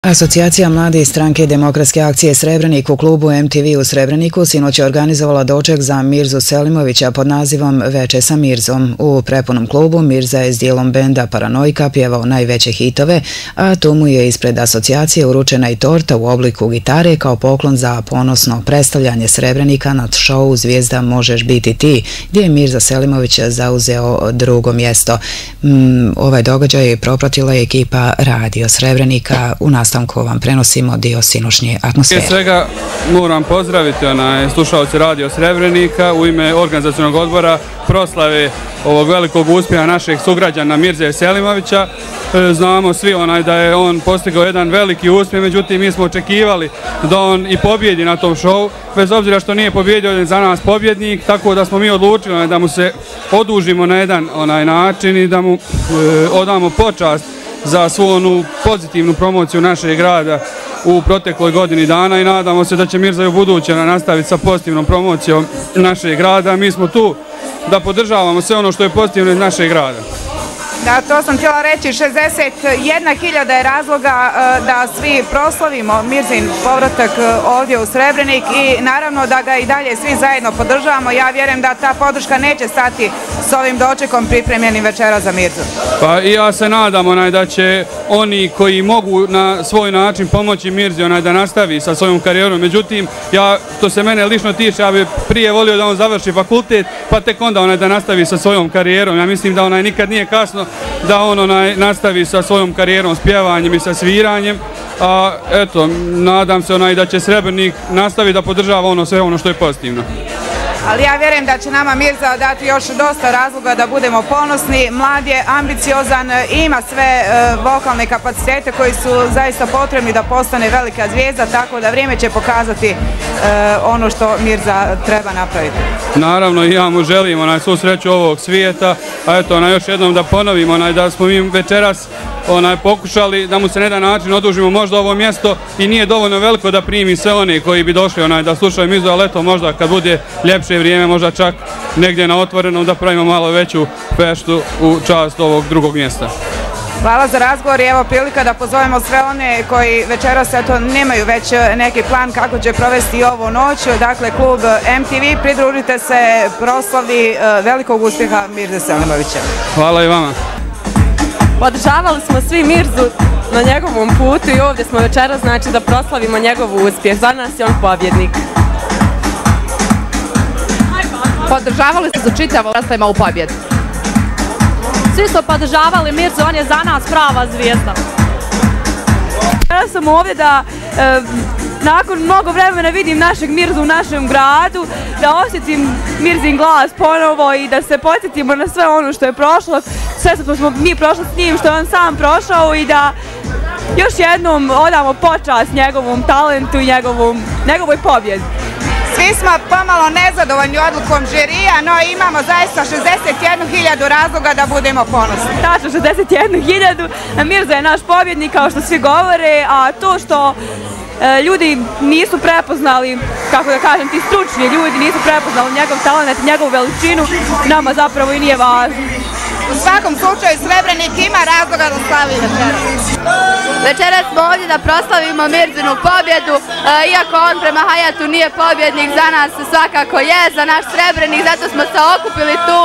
Asocijacija mladih stranke Demokratske akcije Srebrenik u klubu MTV u Srebreniku sinoć je organizovala doček za Mirzu Selimovića pod nazivom Veče sa Mirzom. U prepunom klubu Mirza je s dijelom benda Paranojka pjevao najveće hitove, a tu mu je ispred asocijacije uručena i torta u obliku gitare kao poklon za ponosno predstavljanje Srebrenika na šou Zvijezda možeš biti ti, gdje je Mirza Selimović zauzeo drugo mjesto. Ovaj događaj propratila je ekipa Radio Srebrenika. U nastavku vam prenosimo dio sinoćnje atmosfere. Prije svega moram pozdraviti slušalce Radio Srebrenika u ime organizacionog odbora proslave ovog velikog uspjeha našeg sugrađana Mirze Selimovića. Znamo svi da je on postigao jedan veliki uspjeh, međutim mi smo očekivali da on i pobjedi na tom šovu, bez obzira što nije pobjedio, on je za nas pobjednik, tako da smo mi odlučili da mu se odužimo na jedan način i da mu odamo počast za svu onu pozitivnu promociju našeg grada u protekloj godini dana i nadamo se da će Mirza i u buduće nastaviti sa pozitivnom promocijom našeg grada. Mi smo tu da podržavamo sve ono što je pozitivno iz našeg grada. Da, to sam htjela reći, 61.000 je razloga da svi proslavimo Mirzin povratak ovdje u Srebrenik i naravno da ga i dalje svi zajedno podržavamo. Ja vjerujem da ta podrška neće stati s ovim dočekom pripremljenim večera za Mirzu. Pa i ja se nadam da će oni koji mogu na svoj način pomoći Mirzi da nastavi sa svojom karijerom. Međutim, što se mene lično tiče, ja bih prije volio da on završi fakultet pa tek onda da nastavi sa svojom karijerom. Ja mislim da nikad nije kasno da on nastavi sa svojom karijerom, s pjevanjem i sa sviranjem. A eto, nadam se da će Srebrenik nastaviti da podržava sve ono što je pozitivno. Ali ja vjerujem da će nama Mirza dati još dosta razloga da budemo ponosni. Mlad je, ambiciozan, ima sve vokalne kapacitete koji su zaista potrebni da postane velika zvijezda, tako da vrijeme će pokazati ono što Mirza treba napraviti. Naravno i ja mu želim svu sreću ovog svijeta, a eto još jednom da ponovimo da smo mi večeras pokušali da mu se na jedan način odužimo možda ovo mjesto i nije dovoljno veliko da primi sve one koji bi došli da slušaju Mirzu, ali eto možda kad bude ljepše vrijeme, možda čak negdje na otvorenom da pravimo malo veću feštu u čast ovog drugog mjesta. Hvala za razgovor i evo prilika da pozovemo sve one koji večeras nemaju već neki plan kako će provesti ovu noć. Dakle, klub MTV, pridružite se proslavi velikog uspjeha Mirze Selimovića. Hvala i vama. Podržavali smo svi Mirzu na njegovom putu i ovdje smo večeras da proslavimo njegov uspjeh. Za nas je on pobjednik. Podržavali ste za čitavo proslavimo u pobjedu. Svi smo podržavali Mirzu, on je za nas prava zvijezda. Ja sam ovdje da nakon mnogo vremena vidim našeg Mirzu u našem gradu, da osjetim Mirzin glas ponovo i da se podsjetimo na sve ono što je prošlo, sve što smo mi prošli s njim, što je on sam prošao i da još jednom odamo počast njegovom talentu i njegovoj pobjedi. Svi smo pomalo nezadovoljni odlukom žirija, no imamo zaista 61.000 razloga da budemo ponosni. Tačno 61.000, Mirza je naš pobjednik kao što svi govore, a to što ljudi nisu prepoznali, kako da kažem, ti stručni ljudi nisu prepoznali njegov talent, njegovu veličinu, nama zapravo i nije važno. U svakom slučaju Srebrenik ima razloga da slavi večeras. Večeras smo ovdje da proslavimo Mirzinu pobjedu, iako on prema Hayatu nije pobjednik, za nas svakako je, za naš Srebrenik, zato smo se okupili tu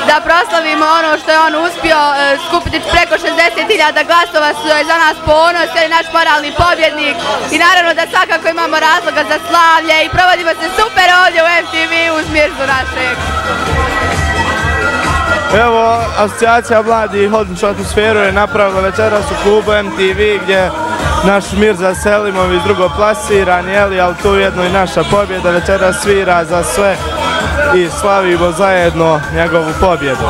da proslavimo ono što je on uspio skupiti preko 60.000 glasova, što je za nas ponos, jer je naš moralni pobjednik i naravno da svakako imamo razloga za slavlje i provodimo se super ovdje u MTV uz Mirzu našeg. Evo, asocijacija mladih odličnu atmosferu je napravila večeras u klubu MTV gdje naš Mirza Selimović drugoplasiran, ali tu ujedno i naša pobjeda. Večeras svira za sve i slavimo zajedno njegovu pobjedu.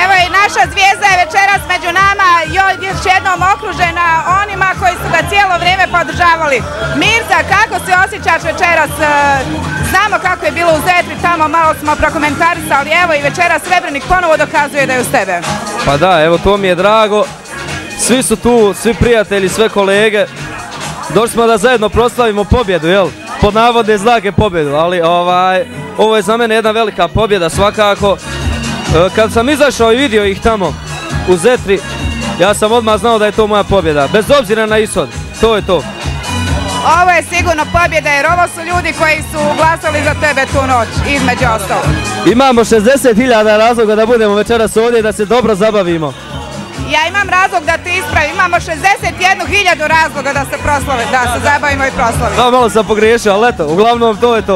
Evo i naša zvijezda je večeras među nama, još jednom okružena onima koji su ga cijelo vrijeme podržavali. Mirza, kako se osjećaš večeras? Znamo kako je bilo u Zetri, tamo malo smo prokomentarisali, evo i večeras Srebrenik ponovo dokazuje da je uz tebe. Pa da, evo to mi je drago, svi su tu, svi prijatelji, sve kolege, došli smo da zajedno proslavimo pobjedu, jel? Pod navodne znake pobjedu, ali ovo je za mene jedna velika pobjeda svakako. Kad sam izašao i vidio ih tamo u Zetri, Ja sam odmah znao da je to moja pobjeda, bez obzira na ishod, to je to. Ovo je sigurno pobjeda jer ovo su ljudi koji su glasali za tebe tu noć, između ostalog. Imamo 60.000 razloga da budemo večeras ovdje i da se dobro zabavimo. Ja imam razlog da ti ispravim, imamo 61.000 razloga da se zabavimo i proslavimo. Da, malo sam pogriješio, ali eto, uglavnom to je to.